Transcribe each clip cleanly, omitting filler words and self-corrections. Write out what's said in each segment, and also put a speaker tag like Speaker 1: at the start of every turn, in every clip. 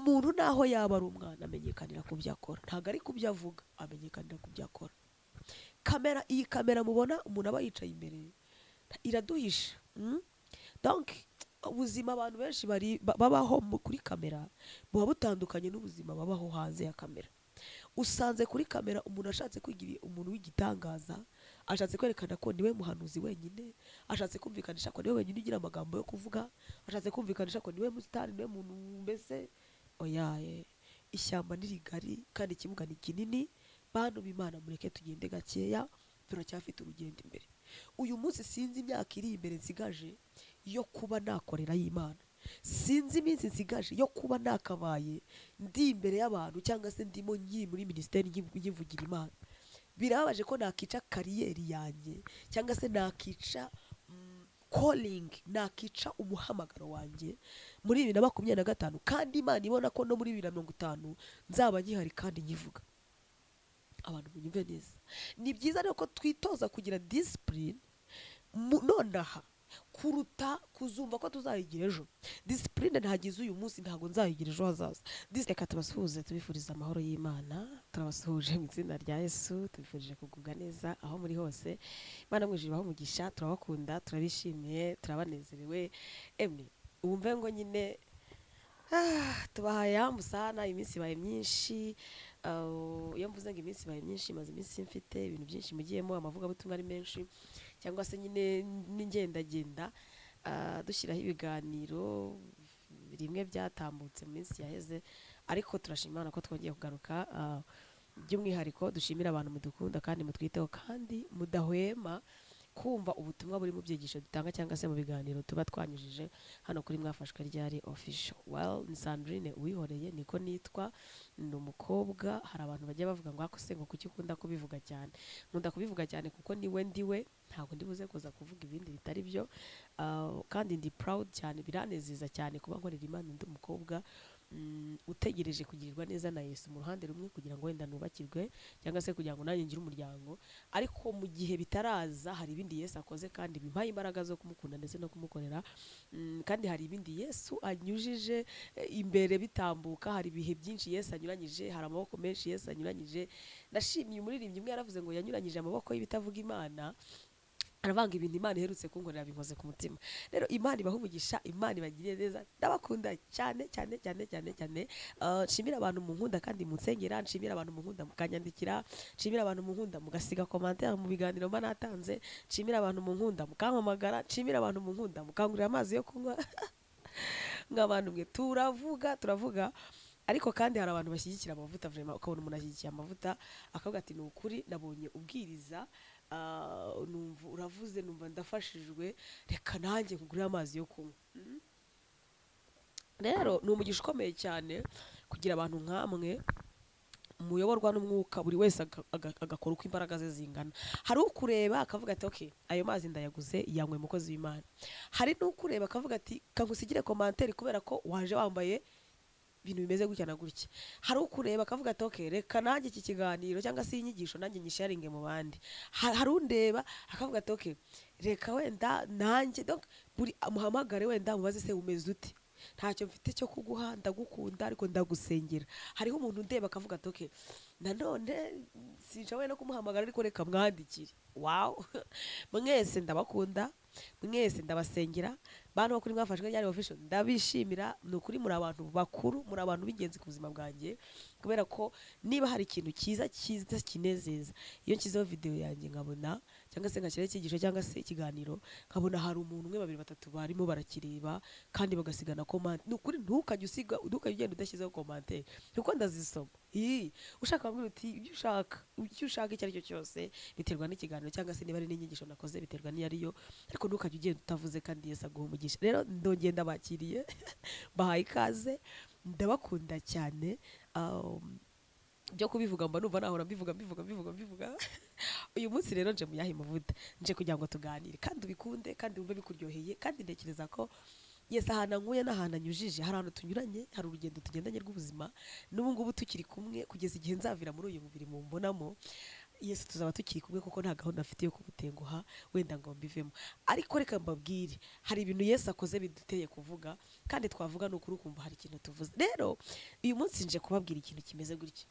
Speaker 1: umuntu naho yaba ari umwana amenyekanira ku byo akora, ntabwo ari ku byo avuga, amenyekanira ku byo akora. Iyi kamera mubona umuntu aba yicaye imbere iraduhisha. Donc ubuzima abantu benshi babaho kuri kamera buba butandukanye n'ubuzima babaho hanze ya kamera. Usanze kuri kamera umuntu ashatse kwigira umuntu w'igitangaza, ashatse kwerekana ko niwe muhanuzi wenyine, ashatse kumvikanisha ko niwe wenyine ugira amagambo yo kuvuga, ashatse kumvikanisha ko niwe musitari, niwe muntu mbese oyaye. Ishyamba ni rigari kandi ikibuga ni kinini. Bantu b'Imana mureke tugende gakeya, turacyafite urugendo imbere. Uyu munsi sinzi imyaka iri imbere nsigaje yo kuba nakorera y'Imana, sinzi iminsi nsigaje yo kuba nakabaye ndi imbere y'abantu cyangwa se ndimo muri ministeri nyivugira Imana. Birababaje ko nakica kariyeri yanjye cyangwa se nakica calling, nakica umuhamagaro wanjye muri 2025, kandi Imana ibona ko no muri 2050 nzaba nkihari kandi nyivuga. Abantu munyumve neza, ni byiza rero ko twitoza kugira discipline nonaha kuruta kuzumva ko tuzayigira ejo. Discipline ntagize uyu munsi ntago nzayigira ejo hazaza. Reka tubasuhuze tubifuriza amahoro y'Imana, turabasuhuje mu izina rya Yesu, tubifurije kugubwa neza aho muri hose. Imana mwijuru aho umugisha, turabakunda, turabishimiye, turabanezerewe. Emwe wumve ngo nyine tubahaye hamusana, iminsi ibaye myinshi. Iyo mvuze ngo iminsi ibaye myinshi, maze iminsi mfite ibintu byinshi mugiyemo, amavugabutumwa ari menshi, cyangwa se nyine n'ingendagenda dushyiraho ibiganiro rimwe byatambutse mu minsi yaheze, ariko turashima Imana ko twongeye kugaruka. By'umwihariko dushimira abantu mudukunda kandi mutwiteho kandi mudahwema kumva ubutumwa buri mu byigisho dutanga cyangwa se mu biganiro tuba twanyujije hano kuri Mwafashwe Ryari official. Well, ni Sandrine Uwihoreye niko nitwa, ni umukobwa. Hari abantu bajya bavuga ngo akose ngo kuki ukunda kubivuga cyane. Nkunda kubivuga cyane kuko niwe ndiwe, ntabwo ndibuze kuza kuvuga ibindi bitari byo. Kandi ndi proud cyane, biranezeza cyane kuba nkorera Imana ndi umukobwa utegereje kugirirwa neza na Yesu mu ruhande rumwe, kugira ngo wenda nubakirwe cyangwa se kugira ngo nanjye ngire umuryango. Ariko mu gihe bitaraza hari ibindi Yesu akoze kandi bimpaye imbaraga zo kumukunda ndetse no kumukorera. Kandi hari ibindi Yesu anyujije imbere bitambuka, hari ibihe byinshi Yesu anyuranyije, hari amaboko menshi Yesu anyuranyije. Ndashimiye umuririmbyi umwe yaravuze ngo yanyuranyije amaboko y'ibitavuga Imana, aravanga ibintu Imana iherutse kunkorera binkoze ku mutima. Rero Imana ibaha umugisha, Imana ibagiriye neza, ndabakunda cyane cyane cyane cyane cyane. Nshimira abantu mu nkunda kandi munsengera, nshimira abantu mu nkunda mukanyandikira, nshimira abantu mu nkunda mugasiga commentaire mu biganiro mba natanze, nshimira abantu mu nkunda mukampamagara, nshimira abantu mu nkunda mukangurira amazi yo kunywa. Nk'abantu mwe turavuga ariko kandi hari abantu bashyigikira amavuta, vraiment ukabona umuntu ashyigikiye amavuta akavuga ati ni ukuri nabonye ubwiriza, numva uravuze, numva ndafashijwe, reka nanjye nkugurire amazi yo kunywa. Rero ni umugisha ukomeye cyane kugira abantu nk'amwe muyoborwa n'umwuka, buri wese agakora uko imbaraga ze zingana. Hari ukureba akavuga ati okay, ayo mazi ndayaguze, yanywe mukozi w'Imana. Hari n'ukureba akavuga ati kangusigire commentaire kubera ko waje wambaye ibintu bimeze gutya na gutya. Hari ukureba akavuga ati okay, reka nanjye iki kiganiro cyangwa se inyigisho nanjye nyisharinge mu bandi. Hari undeba akavuga ati okay, reka wenda nanjye, donc buri muhamagare wenda mubaze se umeze ute, ntacyo mfite cyo kuguha, ndagukunda ariko ndagusengera. Hariho umuntu ndeba akavuga ati okay, nanone sinjawe no kumuhamagara ariko reka mwandikire. Wow. Mwese ndabakunda, mwese ndabasengera. Bantu bakuri Mwafashwe Ryari official ndabishimira, nukuri muri abantu bakuru, muri abantu b'ingenzi ku buzima bwanjye, kubera ko niba hari ikintu cyiza kinezeza, iyo nshyizeho video yanjye nkabona cyangwa se nkashyiraho icyigisho cyangwa se ikiganiro nkabona hari umuntu umwe, babiri, batatu barimo barakireba kandi bagasigana comment, nukuri ntukajye ugenda udashyizeho commentaire kuko ndazisoma. Ushaka bamwe uti ibyo ushaka icyo ari cyo cyose, biterwa n'ikiganiro cyangwa se niba ari n'inyigisho nakoze, biterwa n'iyariyo, ariko ntukajye ugenda utavuze kandi Yesu aguha umugisha. Rero ndongenda bakiriye, bahaye ikaze, ndabakunda cyane. Byo kubivuga mba numva nahora mbivuga. Uyu munsi rero nje muyahe mavuta, nje kugira ngo tuganire kandi ubikunde kandi wumve bikuryoheye, kandi ntekereza ko Yesu ahantu nkuye n'ahantu anyujije, hari ahantu tunyuranye, hari urugendo tugendanye rw'ubuzima, n'ubu ngubu tukiri kumwe kugeza igihe nzavira muri uyu mubiri mumbonamo. Yesu tuzaba tukiri kumwe kuko nta gahunda afite yo kumutenguha wenda ngo mbivemo. Ariko reka mbabwire, hari ibintu Yesu akoze biduteye kuvuga, kandi twavuga ni ukuri ukumva hari ikintu tuvuze. Rero uyu munsi nje kubabwira ikintu kimeze gutya.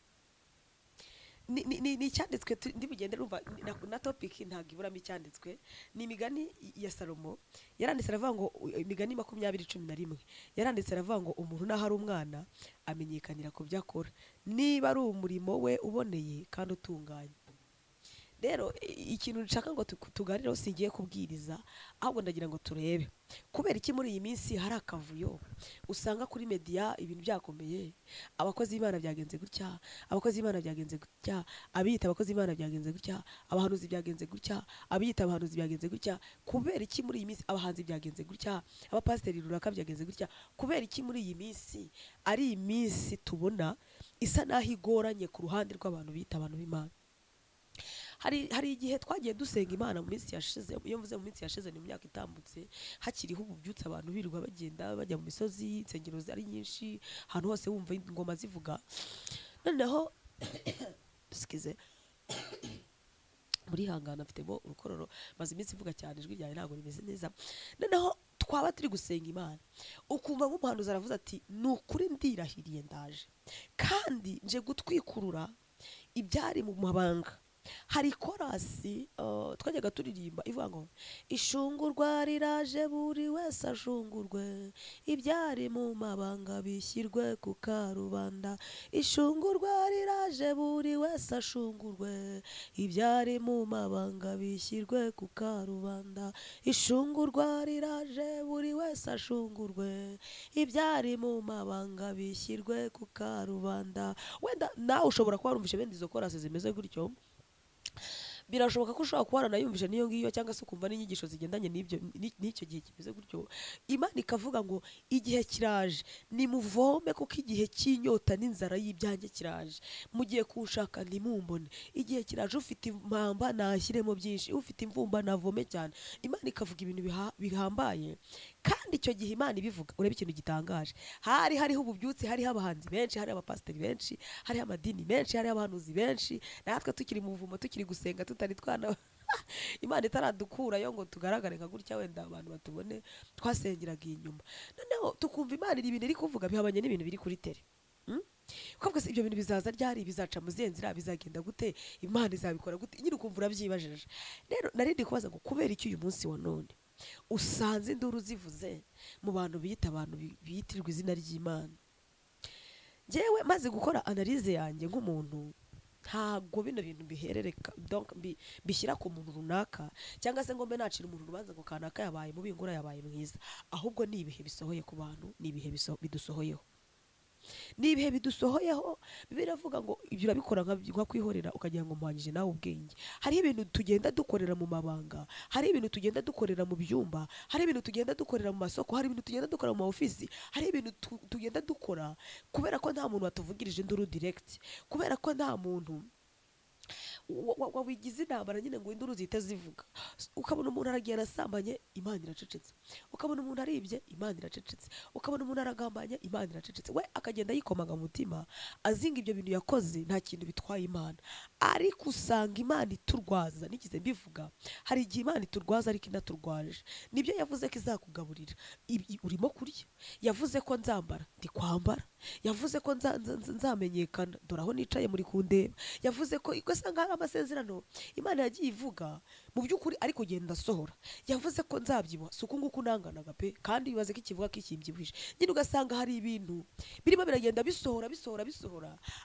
Speaker 1: Ni icyanditswe ndi bugende rumva na topic ntabwo iburamo icyanditswe. Ni imigani ya Salomo, yaranditse aravuga ngo imigani 20:11 yaranditse aravuga ngo umuntu naho ari umwana amenyekanira ku byo akora, niba ari umurimo we uboneye kandi utunganye. Rero ikintu nshaka ngo tuganireho singiye kubwiriza, ahubwo ndagira ngo turebe kubera iki muri iyi minsi hari akavuyo usanga kuri media ibintu byakomeye. Abakozi b'Imana byagenze gutya, abakozi b'Imana byagenze gutya, abiyita abakozi b'Imana byagenze gutya, abahanuzi byagenze gutya, abiyita abahanuzi byagenze gutya. Kubera iki muri iyi minsi abahanzi byagenze gutya, abapasiteri runaka byagenze gutya? Kubera iki muri iyi minsi ari iminsi tubona isa naho igoranye ku ruhande rw'abantu bita abantu b'Imana? Hari igihe twagiye dusenga Imana mu minsi yashize. Iyo mvuze mu minsi yashize ni mu myaka itambutse, hakiriho ububyutse, abantu birirwa bagenda bajya mu misozi, insengero ari nyinshi, ahantu hose wumva ingoma zivuga. Noneho dusikize muri hangana mfitemo urukororo, maze iminsi ivuga cyane, ijwi ryawe ntabwo rimeze neza. Noneho twaba turi gusenga Imana, ukumva nk'umuhanuzi aravuze ati ni ukuri ndirahiriye ndaje kandi nje gutwikurura ibyari mu mabanga. Hari korasi twajyaga turirimba ivuga ngo ishungurwa riraje buri wese ashungurwe, ibyari mu mabanga bishyirwe ku karubanda. Ishungurwa riraje buri wese ashungurwe, ibyari mu mabanga bishyirwe ku karubanda. Ishungurwa riraje buri wese ashungurwe, ibyari mu mabanga bishyirwe ku karubanda. Wenda nawe ushobora kuba warumvishe bene izo korasi zimeze gutyo, birashoboka ko ushobora kuba waranayumvishe n'iyo ngiyo, cyangwa se ukumva n'inyigisho zigendanye n'icyo gihe kimeze gutyo. Imana ikavuga ngo igihe kiraje nimuvome, kuko igihe cy'inyota n'inzara y'ibyanjye kiraje. Mugiye kunshaka ntimumbone. Igihe kiraje, ufite impamba nashyiremo byinshi, ufite imvumba navome cyane. Imana ikavuga ibintu bihambaye, kandi icyo gihe Imana ibivuga, urebe ikintu gitangaje, hariho ububyutse, hariho abahanzi benshi, hariho abapasiteri benshi, hariho amadini menshi, hariho abahanuzi benshi. Natwe tukiri mu buvumo, tukiri gusenga, tutari twana Imana itaradukurayo ngo tugaragare nka gutya wenda abantu batubone twasengeraga inyuma. Noneho tukumva Imana ibintu iri kuvuga bihabanye n'ibintu biri kuri tele. Kuko ibyo bintu bizaza ryari, bizaca mu zihe nzira, bizagenda gute, Imana izabikora gute? Nyine ukumva urabyibajije. Rero narindi kubaza ngo kubera iki uyu munsi wa none usanze induru zivuze mu bantu biyita abantu biyitirwa izina ry'Imana? Njyewe maze gukora analize yanjye nk'umuntu, ntabwo bino bintu biherereka donc bishyira ku muntu runaka, cyangwa se ngo mbe nacira umuntu urubanza ngo kanaka yabaye mubi, ngura yabaye mwiza. Ahubwo ni ibihe bisohoye ku bantu, ni ibihe bidusohoyeho. Ni ibihe bidusohoyeho. Biravuga ngo ibyo urabikora nka kwihorera ukagira ngo muhanyije nawe ubwenge. Hari ibintu tugenda dukorera mu mabanga, hari ibintu tugenda dukorera mu byumba, hari ibintu tugenda dukorera mu masoko, hari ibintu tugenda dukora mu ofisi, hari ibintu tugenda dukora kubera ko nta muntu watuvugirije induru direct, kubera ko nta muntu wawigize intambara nyine ngo induru zihita zivuga. Ukabona umuntu aragiye arasambanye, Imana iracecetse. Ukabona umuntu aribye, Imana iracecetse. Ukabona umuntu aragambanye, Imana iracecetse. We akagenda yikomanga mu mutima, azinga ibyo bintu yakoze nta kintu bitwaye Imana. Ariko usanga Imana iturwaza. Nigize mbivuga, hari igihe Imana iturwaza ariko inaturwaje. Nibyo yavuze ko izakugaburira, urimo kurya. Yavuze ko nzambara, ndi kwambara. Yavuze ko nzamenyekana, dore aho nicaye muri kundeba. Yavuze ko ugasanga amasezerano Imana yagiye ivuga mu by'ukuri ariko genda sohora. Yavuze ko nzabyibuha, suko nguko nanganaga pe, kandi bibaze ko ikivuga ko ikimbyibuhije. Nyine ugasanga hari ibintu birimo biragenda bisohora,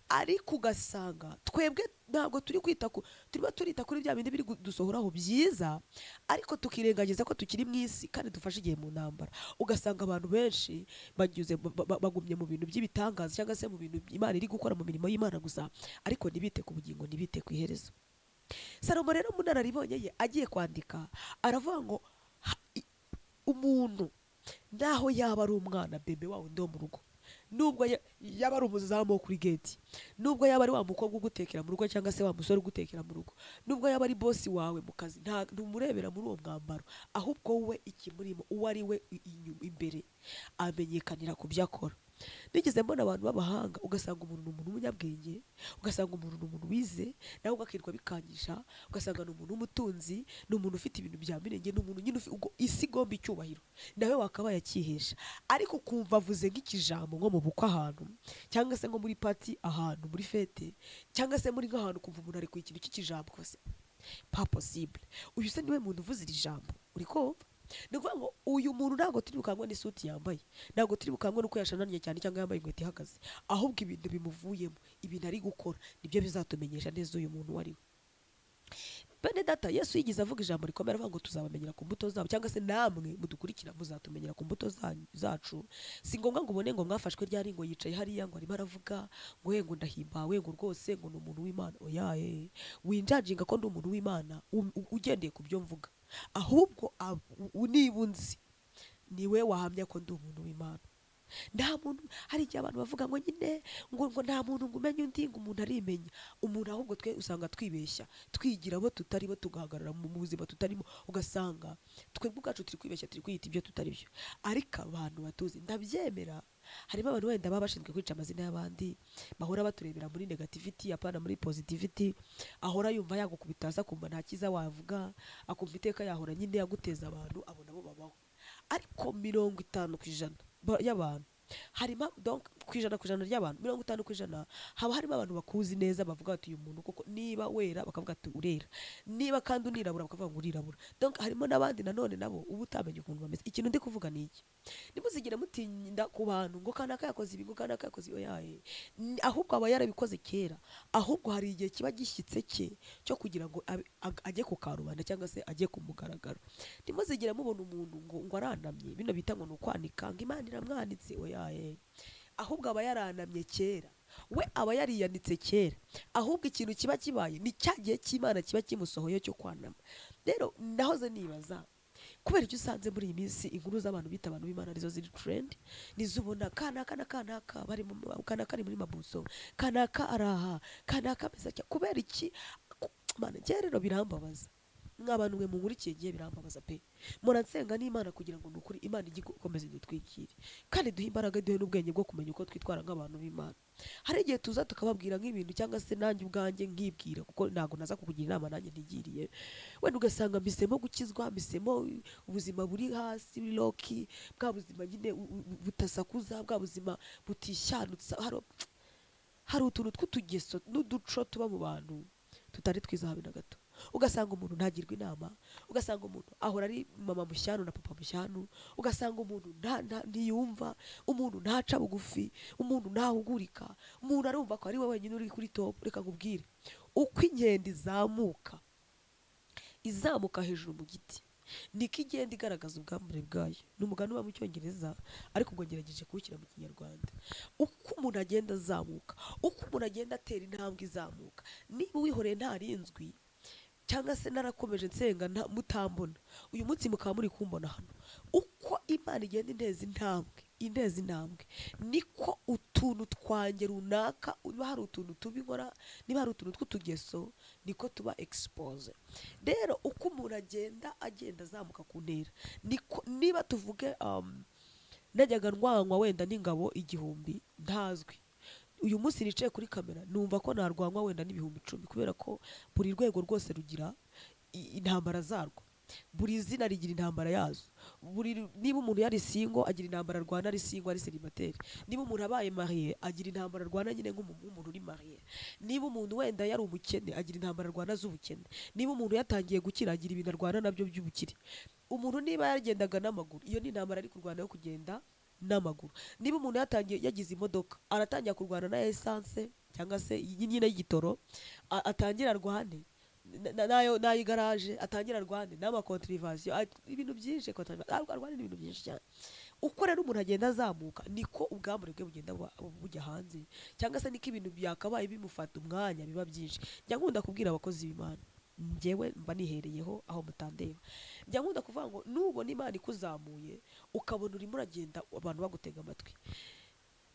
Speaker 1: ariko ugasanga twebwe ntabwo turimo turita kuri bya bindi biri dusohoraho byiza, ariko tukirengagiza ko tukiri mu isi kandi dufashe igihe mu ntambara. Ugasanga abantu benshi bagumye mu bintu by'ibitangaza, cyangwa se mu bintu Imana iri gukora mu mirimo y'Imana gusa, ariko ntibite ku bugingo, ntibite ku iherezo. Salomo rero mu nararibonye ye agiye kwandika aravuga ngo umuntu naho yaba ari umwana bebe wawe ndo mu rugo, nubwo yaba ari umuzamu wo kuri gate, nubwo yaba ari wa mukobwa ugutekera mu rugo, cyangwa se wa musore ugutekera mu rugo, nubwo yaba ari bosi wawe mu kazi, ntumurebera muri uwo mwambaro, ahubwo we ikimurimo uwo ari we imbere amenyekanira ku byo akora. nigeze mbona abantu b'abahanga ugasanga umuntu ni umuntu w'umunyabwenge, ugasanga umuntu ni umuntu wize nawe ugakirwa bikangisha, ugasanga ni umuntu w'umutunzi, ni umuntu ufite ibintu bya mirenge, ni umuntu nyine isi igomba icyubahiro nawe wakabaye akihesha, ariko kumva avuze nk'ikijambo nko mu bukwe ahantu, cyangwa se nko muri pati ahantu muri fete, cyangwa se muri nk'ahantu kumva umuntu ari ku ikintu cy'ikijambo kose pas possible. Uyu se niwe muntu uvuze iri jambo, uri kumva? Ni ukuvuga ngo uyu muntu ntabwo turi bukangwe n'isuti yambaye, ntabwo turi bukangwe n'uko yashananye cyane cyangwa yambaye inkweto ihagaze, ahubwo ibintu bimuvuyemo, ibintu ari gukora nibyo bizatumenyesha neza uyu muntu wari we. Bene data, Yesu yigize avuga ijambo rikomera avuga ngo tuzabamenyera ku mbuto zabo, cyangwa se namwe mudukurikira muzatumenyera ku mbuto zacu. Si ngombwa ngo ubone ngo mwafashwe ryari ngo yicaye hariya ngo arimo aravuga ngo he ngo ndahimbawe ngo rwose ngo ni umuntu w'Imana. Oyaye, winjajinga ko ndi umuntu w'Imana ugendeye ku byo mvuga, ahubwo niba unzi niwe wahamya ko ndi umuntu w'Imana. Nta muntu, hari igihe abantu bavuga ngo nyine ngo nta muntu ngo umenye undi, ngo umuntu arimenya. Umuntu ahubwo twe usanga twibeshya, twigira abo tutari bo, tugahagarara mu buzima tutarimo, ugasanga twebwe ubwacu turi kwibeshya, turi kwiyita ibyo tutari byo. Ariko abantu batuzi, ndabyemera, harimo abantu wenda baba bashinzwe kwica amazina y'abandi, bahora baturebera muri negativity apana muri positivity, ahora yumva yagukubita hasi akumva nta cyiza wavuga, akumva iteka yahora nyine yaguteza abantu, abo nabo babaho. Ariko 50% y'abantu harimo, donc ku ijana ry'abantu 50% haba harimo abantu bakuzi neza, bavuga ati uyu muntu koko niba wera bakavuga ati urera, niba kandi unirabura bakavuga ngo urirabura. Donc harimo n'abandi nanone nabo uba utamenya ukuntu bameze. Ikintu ndi kuvuga ni iki, nimuzigire mutinda ku bantu ngo kanaka yakoze ibi ngo kanaka yakoze oyaye, ahubwo aba yarabikoze kera, ahubwo hari igihe kiba gishyitse cye cyo kugira ngo ajye ku karubanda cyangwa se ajye ku mugaragaro. Nimuzigire mubona umuntu ngo aranamye, bino bita ngo ni ukwanika, ngo Imana iramwanitse, oyaye, ahubwo aba yaranamye kera, we aba yariyanitse kera, ahubwo ikintu kiba kibaye ni cya gihe cy'Imana kiba kimusohoye cyo kwanama. Rero nahoze nibaza kubera icyo usanze muri iyi minsi inkuru z'abantu bita abantu b'Imana arizo ziri trend, nizubona kanaka na kanaka bari mu kanaka ari muri mabuso, kanaka araha, kanaka meza cyane. Kubera iki? Mana, rero birambabaza nk'abantu mwe munkurikiye giye, birambabaza pe. Muransenga n'Imana kugira ngo nukuri Imana igikomeze dutwikire, kandi duhe imbaraga, duhe n'ubwenge bwo kumenya uko twitwara nk'abantu b'Imana. Hari igihe tuza tukababwira nk'ibintu, cyangwa se nanjye ubwanjye nkibwira, kuko ntago naza kukugira inama nanjye ntigiriye, wenda ugasanga mbisemo gukizwa, mbisemo ubuzima buri hasi loki, bwa buzima nyine butasakuza, bwa buzima butishanutsa. Hari utuntu tw'utugeso n'uduco tuba mu bantu tutari twiza habe na gato. Ugasanga umuntu ntagirwa inama, ugasanga umuntu ahora ari mama mushyano na papa mushyano, ugasanga umuntu ntiyumva, umuntu ntaca bugufi, umuntu ntahugurika, umuntu arumva ko ari we wenyine uri kuri top. Reka nkubwire, uko inkende izamuka hejuru mu giti, niko igenda igaragaza ubwambure bwayo. Ni umugani uba mu Cyongereza ariko ubwo ngerageje kuwushyira mu Kinyarwanda. Uko umuntu agenda azamuka, uko umuntu agenda atera intambwe izamuka, niba wihoreye ntarinzwi, cyangwa se narakomeje nsenga mutambona, uyu munsi mukaba muri kumbona hano, uko Imana igenda inteza intambwe, niko utuntu twanjye runaka, niba hari utuntu tubi nkora, niba hari utuntu tw'utugeso, niko tuba expose. Rero uko umuntu agenda azamuka ku ntera, niko niba tuvuge najyaga ndwanywa wenda n'ingabo 1000 ntazwi, uyu munsi nicaye kuri kamera numva ko narwanywa wenda n'ibihumbi 10, kubera ko buri rwego rwose rugira intambara zarwo, buri zina rigira intambara yazo. Niba umuntu yari singo agira intambara arwana ari singo ari celibateri, niba umuntu abaye mariye agira intambara arwana nyine nk'umuntu uri mariye, niba umuntu wenda yari umukene agira intambara arwana z'ubukene, niba umuntu yatangiye gukira agira ibintu arwana nabyo by'ubukire. Umuntu niba yagendaga n'amaguru, iyo ni intambara ari kurwana yo kugenda n'amaguru. Niba umuntu yagize imodoka, aratangira kurwana na essence cyangwa se nyine y'igitoro, atangira arwane nayo igaraje, atangira arwane n'amakontrivasiyo, ibintu byinshi, arwane n'ibintu byinshi cyane. Uko rero umuntu agenda azamuka, niko ubwambure bwe bugenda bujya hanze, cyangwa se niko ibintu byakabaye bimufata umwanya biba byinshi. Njya nkunda kubwira abakozi b'Imana, njyewe mba nihereyeho aho mutandeba, njya nkunda kuvuga ngo nubona Imana ikuzamuye ukabona urimo uragenda abantu bagutega amatwi,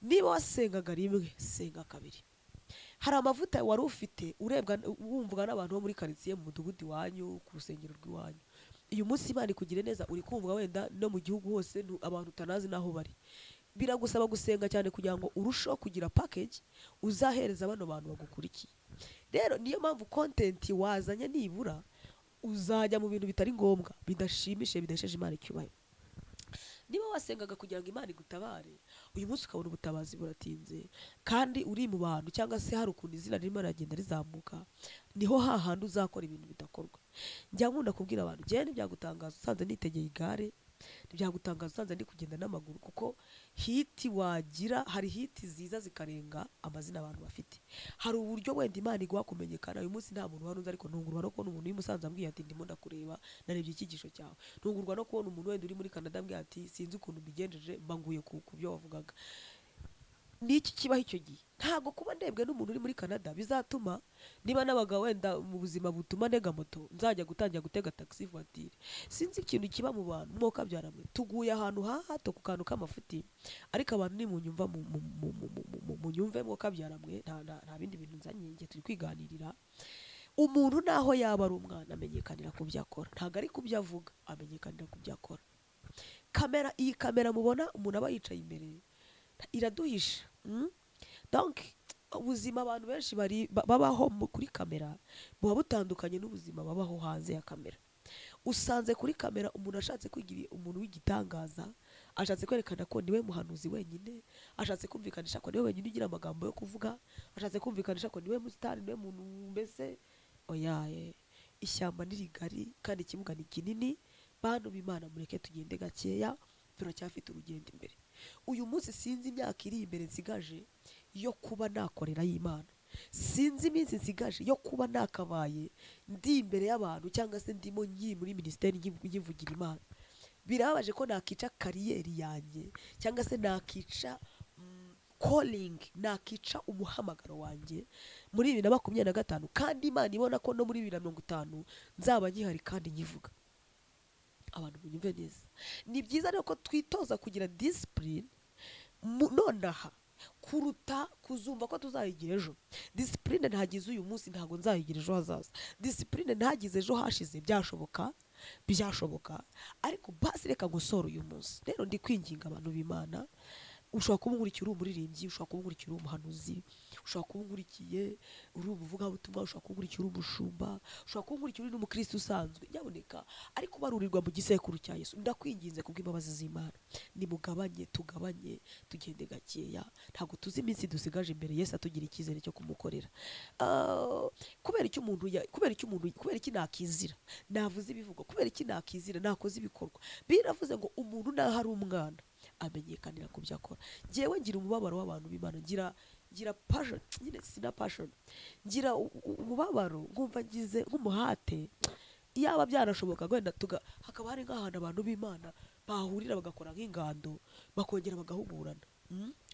Speaker 1: niba wasengaga rimwe senga kabiri. Hari amavuta wari ufite urebwa wumvwa n'abantu bo muri karitsiye, mu mudugudu iwanyu, ku rusengero rw'iwanyu. Uyu munsi Imana ikugire neza, uri kumvwa wenda no mu gihugu hose abantu utanazi naho bari. biragusaba gusenga cyane kugira ngo urusheho kugira package uzahereza bano bantu bagukurikiye. Rero niyo mpamvu content wazanye nibura uzajya mu bintu bitari ngombwa, bidashimishije, bidesheje Imana icyubahiro. Niba wasengaga kugira ngo Imana igutabare, uyu munsi ukabona ubutabazi buratinze kandi uri mu bantu cyangwa se hari ukuntu izina ririmo riragenda rizamuka, niho hahandi uzakora ibintu bidakorwa. Njya nkunda kubwira abantu, njyewe ntibyagutangaza usanze nitegeye igare, ntibyagutangaza usanze ndi kugenda n'amaguru, kuko hiti wagira, hari hiti ziza zikarenga amazina abantu bafite. Hari uburyo wenda Imana iguha kumenyekana. Uyu munsi nta muntu waruzi, ariko ntungurwa no kubona umuntu w'imusanze ambwiye ati ndimo ndakureba, narebye icyigisho cyawe. Ntungurwa no kubona umuntu wenda uri muri Canada ambwiye ati sinzi ukuntu mbigenjeje, mbanguye ku byo wavugaga. Niki kibaho icyo gihe? Ntabwo kuba ndebwe n'umuntu uri muri Canada bizatuma niba nabaga wenda mu buzima butuma ntega moto nzajya gutangira gutega taxi voiture. Sinzi ikintu kiba mu bantu mwoka byaramwe, tuguye ahantu hato ku kantu k'amafuti, ariko abantu nimunyumva munyumve mwoka byaramwe, nta bindi bintu nzanye, ngiye turi kwiganirira. Umuntu naho yaba ari umwana amenyekanira ku byo akora, ntabwo ari ku byo avuga, amenyekanira ku byo akora. Iyi kamera mubona umuntu aba yicaye imbere iraduhisha. Donc ubuzima abantu benshi babaho kuri kamera buba butandukanye n'ubuzima babaho hanze ya kamera. Usanze kuri kamera umuntu ashatse kwigira umuntu w'igitangaza, ashatse kwerekana ko niwe muhanuzi wenyine, ashatse kumvikanisha ko niwe wenyine ugira amagambo yo kuvuga, ashatse kumvikanisha ko niwe musitari, niwe muntu mbese oyaye. Ishyamba ni rigari kandi ikibuga ni kinini. Bantu b'Imana mureke tugende gakeya, turacyafite urugendo imbere. Uyu munsi sinzi imyaka iri imbere nsigaje yo kuba nakorera y'Imana. Sinzi iminsi nsigaje yo kuba nakabaye ndi imbere y'abantu cyangwa se ndimo nyi muri ministeri nyivugira Imana. Birababaje ko nakica kariyeri yanjye cyangwa se nakica calling, nakica umuhamagaro wanjye muri 2025, kandi Imana ibona ko no muri 2050 nzaba nkihari kandi nyivuga. Abantu munyumve neza. Ni byiza rero ko twitoza kugira discipline nonaha kuruta kuzumva ko tuzayigira ejo. Discipline ntagize uyu munsi ntago nzayigira ejo hazaza. Discipline ntagize ejo hashize, byashoboka, ariko basi reka gusora uyu munsi. Rero ndi kwinginga abantu b'Imana, ushobora kuba uri umuririmbyi, ushobora kuba uri umuhanuzi, ushobora kuba uri umuvugabutumwa, ushobora kuba uri umushumba, ushobora kuba uri n'umukristo usanzwe, nyaboneka ariko barurirwa mu gisekuru cya Yesu. Ndakwinginze kubw'imbabazi z'Imana, nimugabanye, tugabanye, tugende gakeya. Ntabwo tuzi iminsi dusigaje imbere Yesu atugira icyizere cyo kumukorera. Kubera iki nakizira? Navuze ibivugo. Kubera iki nakizira? Nakoze ibikorwa. Biravuze ngo umuntu naho ari umwana amenyekanira ku byo akora. Njyewe ngira umubabaro w'abantu b'Imana, ngira passion, nyine sina passion, ngira umubabaro nkumva ngize nk'umuhate. Yaba byarashoboka wenda hakaba hari nk'ahantu abantu b'Imana bahurira bagakora nk'ingando, bakongera bagahugurana.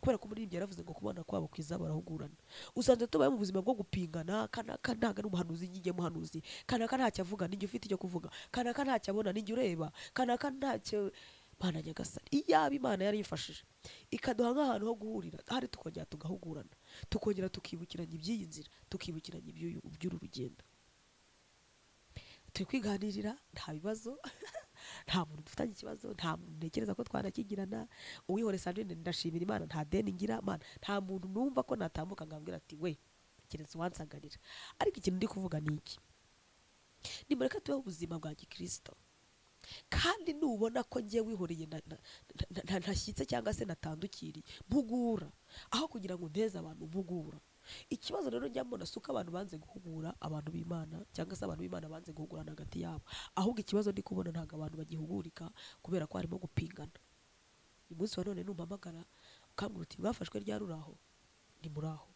Speaker 1: Kubera ko muri ibyo yaravuze ngo kubona kwabo kwiza barahugurana. Usanze tubaye mu buzima bwo gupingana, kanaka ntaga n'umuhanuzi, njye muhanuzi, kanaka ntacyo avuga, ninjye ufite icyo kuvuga, kanaka ntacyo abona, ninjye ureba, kanaka ntacyo. Mana nyagasani, iyaba Imana yari yifashije ikaduha nk'ahantu ho guhurira, hari tukongera tugahugurana, tukongera tukibukiranya iby'iyi nzira, tukibukiranya iby'uru rugendo. Turi kwiganirira, nta bibazo, nta muntu dufitanye ikibazo, nta muntu ntekereza ko twanakigirana. Uwihore Sandrine, ndashimira Imana, nta deni ngira Mana, nta muntu numva ko natambuka ngambwira ati we keretse wansagarira. Ariko ikintu ndi kuvuga ni iki: nimureka tubeho ubuzima bwa gikristo, kandi nubona ko ngiye wihoreye ntashyitse cyangwa se natandukiriye, mpugura aho kugira ngo nteze abantu, mpugura. Ikibazo rero njya mbona suko abantu banze guhugura abantu b'Imana, cyangwa se abantu b'Imana banze guhugurana hagati yabo. Ahubwo ikibazo ndi kubona ntabwo abantu bagihugurika kubera ko harimo gupingana. Uyu munsi wa none numpamagara ukambwira uti mwafashwe ryari uraho, ni muraho,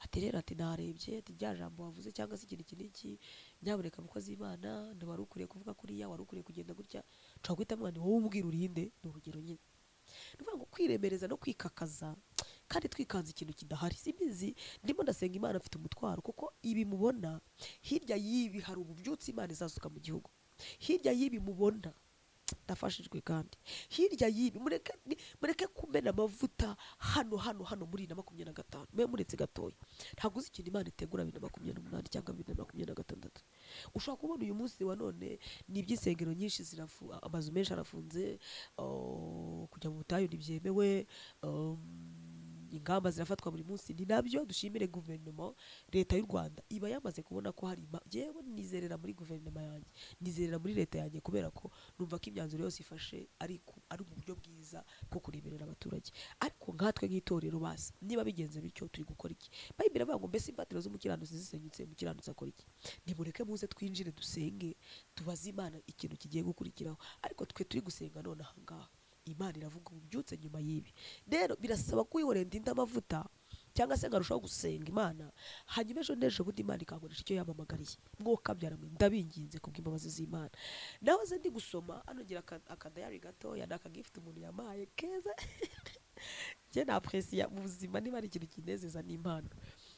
Speaker 1: ati rero ati narebye ati rya jambo wavuze cyangwa se ikintu iki, nyaboneka mukozi w'Imana wari ukuriye kuvuga kuriya, wari ukuriye kugenda gutya, nshobora guhita mwana wowe umbwira urinde. Ni urugero nyine. Nuvuga ngo kwiremereza no kwikakaza kandi twikanze ikintu kidahari. Simbizi, ndimo ndasenga Imana mfite umutwaro, kuko ibi mubona hirya y'ibi hari ububyutse Imana izasuka mu gihugu. Hirya y'ibi mubona ndafashijwe kandi hirya y'ibi mureke kumena amavuta hano muri 2025 mwe muretse gatoya ntabwo uzi ikintu Imana itegura 2028 cyangwa 2026 ushobora kubona uyu munsi wa none ni iby'isengero nyinshi amazu menshi arafunze, kujya mu butayu ntibyemewe, ingamba zirafatwa buri munsi. Ni nabyo dushimire guverinoma, leta y'u Rwanda iba yamaze kubona ko hari yewe nizerera muri guverinoma yanjye, nizerera muri leta yanjye kubera ko numva ko imyanzuro yose ifashe ari mu buryo bwiza bwo kureberera abaturage. Ariko nkatwe nk'itorero basi niba bigenze bityo turi gukora iki? Bayibiri avuga ngo mbese imfatiro z'umukiranutsi zisenyutse umukiranutsi akora iki? Nimureke muze twinjire dusenge tubaze Imana ikintu kigiye gukurikiraho. Ariko twe turi gusenga none aha ngaha Imana iravuga ubyutse nyuma y'ibi. Rero birasaba ko wihorenda inda amavuta cyangwa se ngarushaho gusenga Imana, hanyuma ejo n'ejo bundi Imana ikankoresha icyo yamamagariye. Mwokabyara mwe ndabinginze kubw'imbabazi z'Imana. Naho ze ndi gusoma hano ngira akadayari gato yanakagifite umuntu yamaye keza je na apreciate mu buzima niba ari ikintu kinezeza n'impano.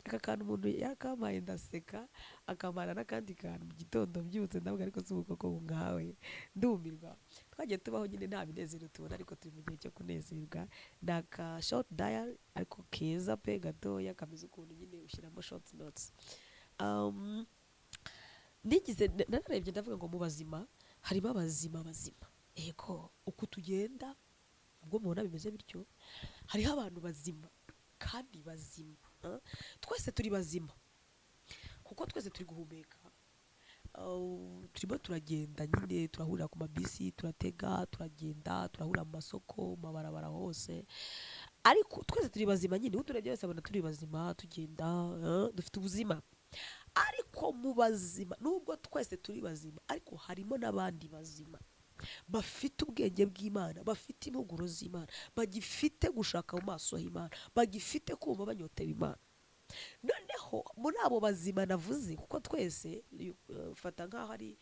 Speaker 1: Aka kantu umuntu yakamaye ndaseka, akamara n'akandi kantu mu gitondo mbyutse ndavuga ariko si ubukoko bungawe ndumirwa. Twagiye tubaho nyine nta binezero tubona ariko turi mu gihe cyo kunezerwa. Naka short diary ariko keza pe gatoya kameze ukuntu nyine ushyiramo short notes. Nigize nararebye ndavuga ngo mu bazima harimo abazima. Ego uko tugenda ubwo mubona bimeze bityo, hariho abantu bazima kandi bazima. Twese turi bazima kuko twese turi guhumeka, turimo turagenda nyine, turahurira ku mabisi, turatega, turagenda, turahurira mu masoko, mu mabarabara hose, ariko twese turi bazima nyine. Uturebye wese abona turi bazima, tugenda, dufite ubuzima. Ariko mu bazima nubwo twese turi bazima, ariko harimo n'abandi bazima bafite ubwenge bw'Imana, bafite impuguro z'Imana, bagifite gushaka mu maso h'Imana, bagifite kumva banyotera Imana. Noneho muri abo bazima navuze, kuko twese fata nk'aho ari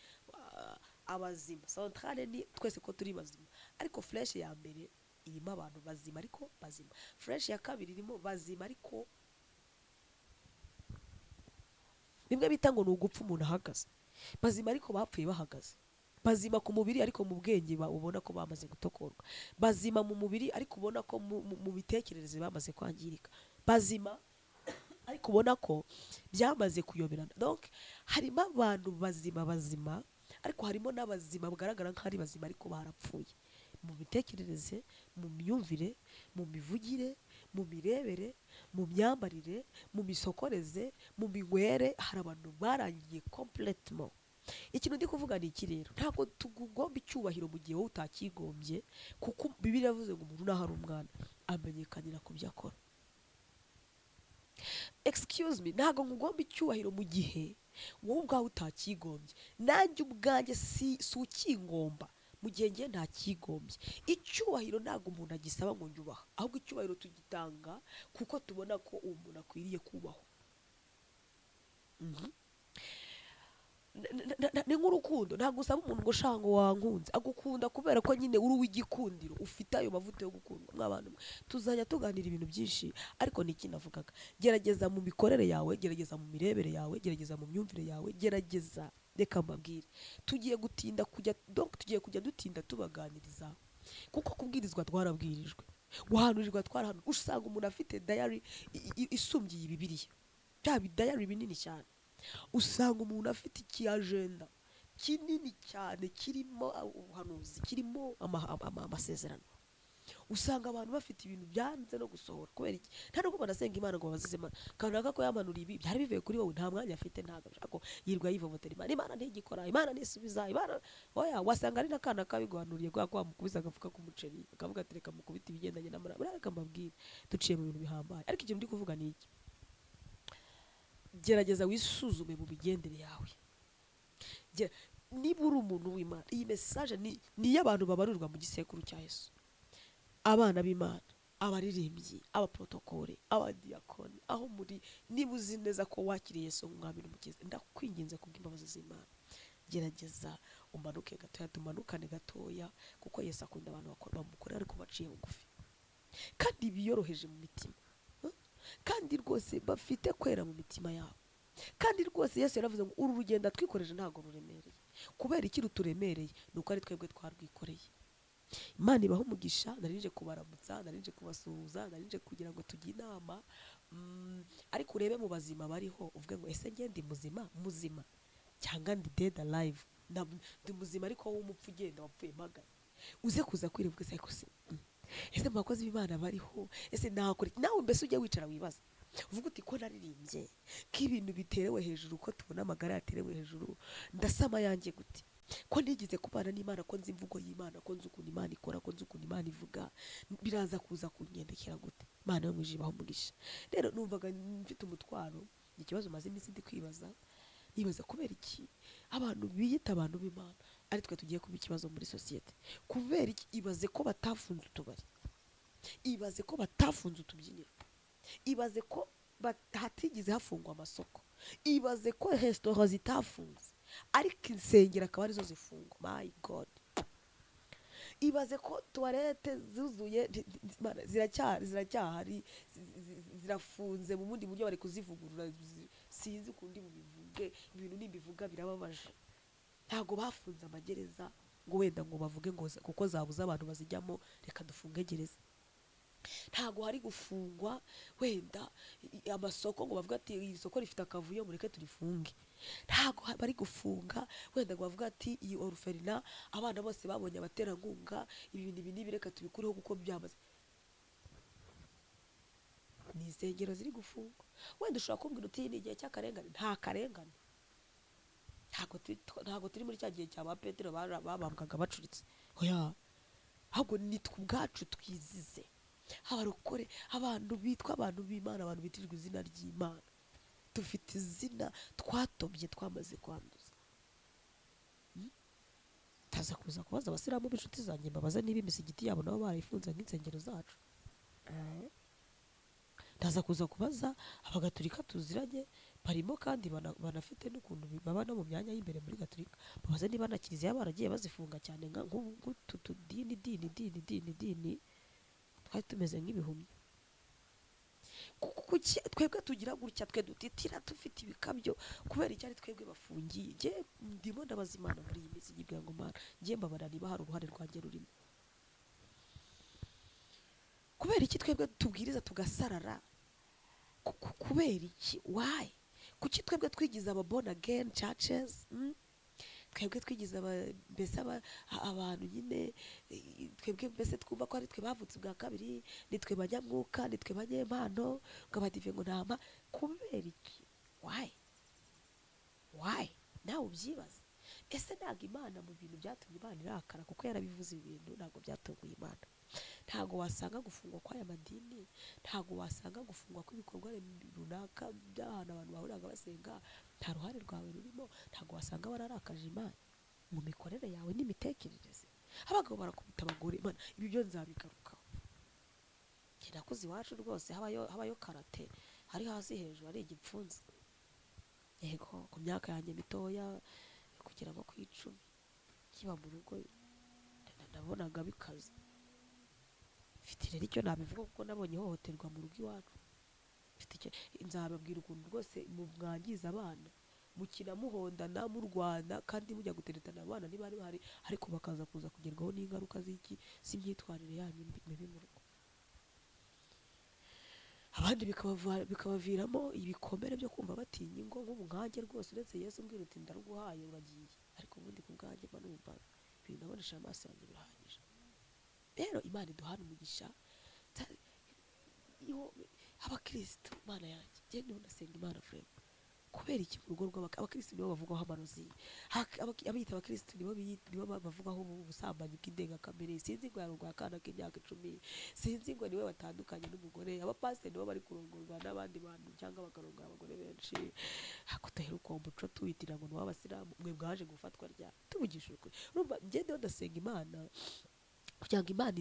Speaker 1: abazima centrale ni twese ko turi bazima, ariko flesh ya mbere irimo abantu bazima ariko bazima, flesh ya kabiri irimo bazima ariko bimwe bita ngo ni ugupfa umuntu ahagaze, bazima ariko bapfuye bahagaze, bazima ku mubiri ariko mu bwenge ubona ko bamaze gutokorwa, bazima mu mubiri ariko ubona ko mu bitekerereze bamaze kwangirika, bazima ariko ubona ko byamaze kuyoberana. Donc harimo abantu bazima ariko harimo n'abazima bugaragara nk'ari bazima ariko barapfuye mu bitekerereze, mu myumvire, mu mivugire, mu mirebere, mu myambarire, mu misokoreze, mu minywere. Hari abantu barangiye complètement. Ikintu ndi kuvuga ni iki rero? Ntabwo tugomba icyubahiro mu gihe wowe utakigombye, kuko Bibiliya yavuze ngo umuntu naho ari umwana amenyekanira ku byo akora. Excuse me, ntabwo ngomba icyubahiro mu gihe wowe ubwawe utakigombye. Nanjye ubwanjye si ukingomba mu gihe ngiye ntakigombye. Icyubahiro ntabwo umuntu agisaba ngo nyubaha, ahubwo icyubahiro tugitanga kuko tubona ko uwo muntu akwiriye kubahwa. Ni nk'urukundo, ntabwo usaba umuntu ngo shango wankunze, agukunda kubera ko nyine uri uw'igikundiro, ufite ayo mavuta yo gukundwa. Mw'abantu tuzajya tuganira ibintu byinshi, ariko niki navugaga, gerageza mu mikorere yawe, gerageza mu mirebere yawe, gerageza mu myumvire yawe, gerageza. Reka mbabwire, tugiye kujya dutinda tubaganiriza, kuko kubwirizwa twarabwirijwe, guhanurirwa twarahanurirwa. Usanga umuntu afite diary isumbye iyi Bibiliya, bya diary binini cyane. Usanga umuntu afite agenda kinini cyane kirimo ubuhanuzi, kirimo amasezerano. Usanga abantu bafite ibintu byanze no gusohora. Kubera iki? Nta nubwo banasenga Imana ngo babazize Imana, kanaka ko yamanura ibi byari bivuye kuri wowe, nta mwanya afite, ntabwo ashaka yirwa yivomotera Imana. Imana ntigikora, Imana nisubiza, Imana oya. Wasanga ari n'akana kabiguhanuriye kwa wamukubise agafuka k'umuceri, akavuga ati reka mukubite ibigendanye n'amara. Reka mbabwire, duciye mu bintu bihambaye. Ariko ikintu ndi kuvuga ni iki? Gerageza wisuzume mu migendere yawe. Niba uri umuntu w'Imana, iyi message ni y'abantu babarurirwa mu gisekuru cya Yesu, abana b'Imana, abaririmbyi, abaprotokole, abadiyakoni, aho muri. Niba uzi neza ko wakiriye Yesu nk'umwami n'umukiza, ndakwinginze kubw'imbabazi z'Imana, gerageza umanuke gatoya, tumanukane gatoya, kuko Yesu akunda abantu bamukorera ariko baciye bugufi kandi biyoroheje mu mitima, kandi rwose bafite kwera mu mitima yabo. Kandi rwose Yesu yaravuze ngo uru rugendo twikoreje ntago ruremereye. kubera iki ruturemereye? ni uko ari twebwe twarwikoreye. Imana ibaho umugisha. Narinje kubaramutsa, narinje kubasuhuza, narinje kugira ngo tujye inama. Ariko urebe mu bazima bariho uvuge ngo ese njye ndi muzima cyangwa ndi dead alive? Ndi muzima ariko wowe umupfu ugenda wapfuye mpagaze. Uze kuza kwirebwa ese ese mu bakozi b'Imana bariho ese nakora nawe mbese ujye wicara wibaza uvuga uti ko naririmbye k'ibintu biterewe hejuru, ko tubona amagara yaterewe hejuru, ndasama yanjye gute? Ko nigeze kubana n'Imana, ko nzi imvugo y'Imana, ko nzi ukuntu Imana ikora, ko nzi ukuntu Imana ivuga, biraza kuza kungendekera gute? Imana yo mu ijuru ibaho umugisha. Rero numvaga mfite umutwaro, ikibazo maze iminsi ndi kwibaza, nibaza kubera iki abantu biyita abantu b'Imana ari twe tugiye kuba ikibazo muri sosiyete? Kubera iki? Ibaze ko batafunze utubari, ibaze ko batafunze utubyiniro, ibaze ko hatigeze hafungwa amasoko, ibaze ko resitora zitafunze ariko insengero akaba arizo zifungwa. My God, ibaze ko tuwarete zuzuye ziracyahari, zirafunze mu bundi buryo bari kuzivugurura, sinzi ukundi bubivuge, ibintu nimbivuga birababaje. Ntago bafunze amagereza ngo wenda ngo bavuge ngo kuko zabuze abantu bazijyamo reka dufunge gereza. Ntago hari gufungwa wenda amasoko ngo bavuga ati iri soko rifite akavuyo mureke turifunge. Ntago bari gufunga wenda ngo bavuga ati iyi oruferina abana bose babonye abaterankunga ibi nibireka tubikureho kuko byamaze. Ni insengero ziri gufungwa. Wenda ushobora kumbwira uti ni igihe cy'akarengane. Nta karengane. Ntago turi muri cya gihe cya ba Petero babambwaga bacuritse. Oya, ahubwo nitwe ubwacu twizize abarokore, abantu bitwa abantu b'Imana, abantu bitirirwa izina ry'Imana. Dufite izina twatobye twamaze kwanduza. Taza kuza kubaza abasilamu b'inshuti zanjye mbabaza niba imisigiti yabo nabo barayifunze nk'insengero zacu. Taza kuza kubaza abagatulika tuziranye barimo kandi banafite n'ukuntu baba no mu myanya y'imbere muri gatulika, babaza niba na kiliziya baragiye bazifunga cyane nk'utu dini twari tumeze nk'ibihumyo. Kuki twebwe tugira gutya, twe dutitira dufite ibikabyo kubera icyo ari twebwe bafungiye? Njye ndimo ndabaza Imana muri iyi minsi ngira ngo Mana njye mbabara niba hari uruhare rwanjye rurimo. Kubera iki twebwe tubwiriza tugasarara? Kubera iki? Why? Kuki twebwe twigiza aba born again churches? Twebwe twigiza mbese abantu nyine, twebwe mbese twumva ko ari twe bavutse bwa kabiri, ni twe banyamwuka, ni twe banyempano, ngo abadive ngo ntama. Kubera iki? Why? Nawe ubyibaza. Ese ntabwo Imana mu bintu byatumye Imana irakara kuko yarabivuze ibintu ntabwo byatunguye Imana? Ntago wasanga gufungwa kw'aya madini, ntago wasanga gufungwa kw'ibikorwa runaka by'ahantu abantu bahuriraga basenga, nta ruhare rwawe rurimo. Ntago wasanga wararakaje Imana mu mikorere yawe n'imitekerereze. Abagabo barakubita abagore, Imana ibi byo nzabigarukaho. Nakuze iwacu rwose habayo karate, hari hasi hejuru ari igipfunsi. Yego ku myaka yanjye mitoya kugira ngo ku 10 kiba mu rugo nabonaga bikaze. Mfite rero icyo nabivuga kuko nabonye hohoterwa mu rugo iwacu. Mfite icyo nzababwira ukuntu rwose mwangiza abana, mukina muhondana murwana kandi mujya guteretana abana niba ari bahari, ariko bakaza kuza kugerwaho n'ingaruka z'imyitwarire yanyu mibi mu rugo. Abandi bikabaviramo ibikomere byo kumva batinya ingo. Nk'ubu nkanjye rwose uretse Yesu mbwira uti ndaruguhaye uragiye, ariko ubundi ku bwanjye mba numva ibintu nabonesha amaso yanjye birahagije. Rero Imana iduhana umugisha. Abakristo Mana yanjye njye niho ndasenga Imana frere. Kubera iki mu rugo rw'abakristo nibo bavugwaho amarozi, abiyita abakristo nibo bavugwaho ubusambanyi bw'indengakamere. Sinzi ngo yarongwa akana k'imyaka 10, sinzi ngo niwe watandukanye n'umugore. Abapasiteri nibo bari kurongorwa n'abandi bantu cyangwa bakarongora abagore benshi. Hakutahera uko umuco tuwitira ngo ni w'abasilamu, mwe bwaje gufatwa rya tuvugisha ukuri. Urumva njye niho ndasenga Imana kugira ngo Imana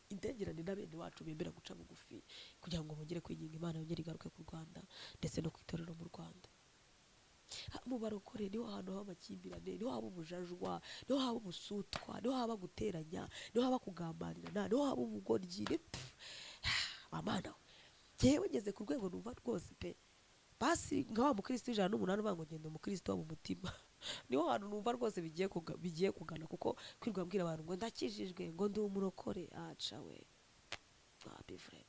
Speaker 1: indengerane na bene wacu bemera guca bugufi, kugira ngo bongere kwinginga Imana yongere igaruke ku Rwanda ndetse no kwitorera mu Rwanda. Mu barokore niho hantu haba amakimbirane, niho haba ubujajwa, niho haba ubusutwa, niho haba guteranya, niho haba kugambanirana, niho haba ubugoryi. Amana njyewe ngeze ku rwego numva rwose pe basi nka wa mukristo ijana n'umunani uvuga ngo ngenda umukristo wo mu mutima niho hantu numva rwose bigiye kugana, kuko kwirwa mbwira abantu ngo ndakijijwe ngo ndi umurokore, aca we bivure.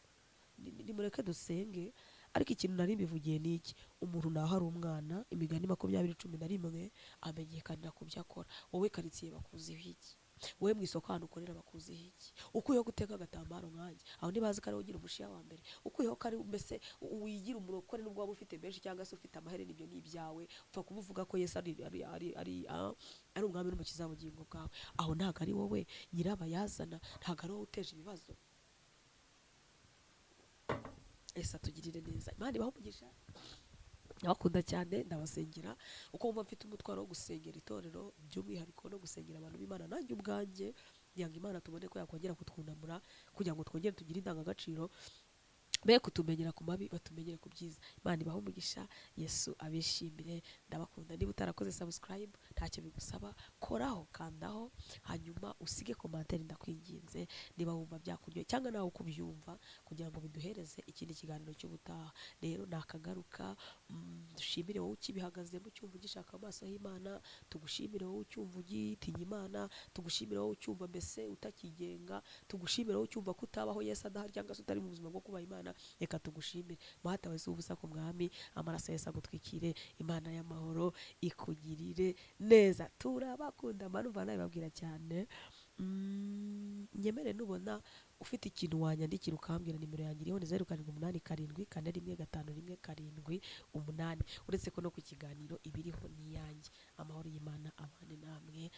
Speaker 1: Nimureke dusenge. Ariko ikintu nari mbivugiye ni iki: umuntu naho ari umwana, Imigani 20:11 amenyekanira ku byo akora. Wowe karitsiye bakuziho iki? Wowe mu isoko ahantu ukorera bakuziho iki? Ukuyeho guteka agatambaro nkanjye, aho ntibazi ko ari ugira umushiya wa mbere. Ukuyeho ko ari mbese wigira umurokore nubwo waba ufite benshi cyangwa se ufite amahereni, ibyo ni ibyawe. Upfa kumuvuga ko Yesu ari umwami n'umukiza w'ubugingo bwawe. Aho ntabwo ari wowe nyirabayazana, ntabwo ari wowe uteje ibibazo. Ese atugirire neza, Imana ibahe umugisha. Ndabakunda cyane, ndabasengera uko wumva mfite umutwaro wo gusengera itorero, by'umwihariko no gusengera abantu b'Imana nanjye ubwanjye, kugira ngo Imana tubone ko yakongera kutwunamura, kugira ngo twongere tugire indangagaciro, be kutumenyera ku mabi batumenyere ku byiza. Imana ibahe umugisha, Yesu abishimire. Ndabakunda. Niba utarakoze subscribe ntacyo bigusaba, koraho, kandaho, hanyuma usige commentaire ndakwinginze, niba wumva byakuryoheye cyangwa nawe uko ubyumva, kugira ngo biduhereze ikindi kiganiro cy'ubutaha. Rero nakagaruka, dushimire wowe ukibihagazemo cyumva ugishaka amaso y'Imana, tugushimire wowe ucyumva ugitinya Imana, tugushimire wowe ucyumva mbese utakigenga, tugushimire wowe ucyumva ko utabaho Yesu adahari cyangwa se utari mu buzima bwo kuba Imana. Reka tugushimire. Muhatawe si ubusa ku mwami, amaraso Yesu agutwikire. Imana y'amahoro ikugirire neza. Turabakunda. Mbanumva nabibabwira cyane. Nyemere nubona ufite ikintu wanyandikira ukambwira, nimero yanjye iriho ni 0787415178. Uretse ko no ku kiganiro ibiriho ni yanjye. Amahoro y'Imana abane namwe.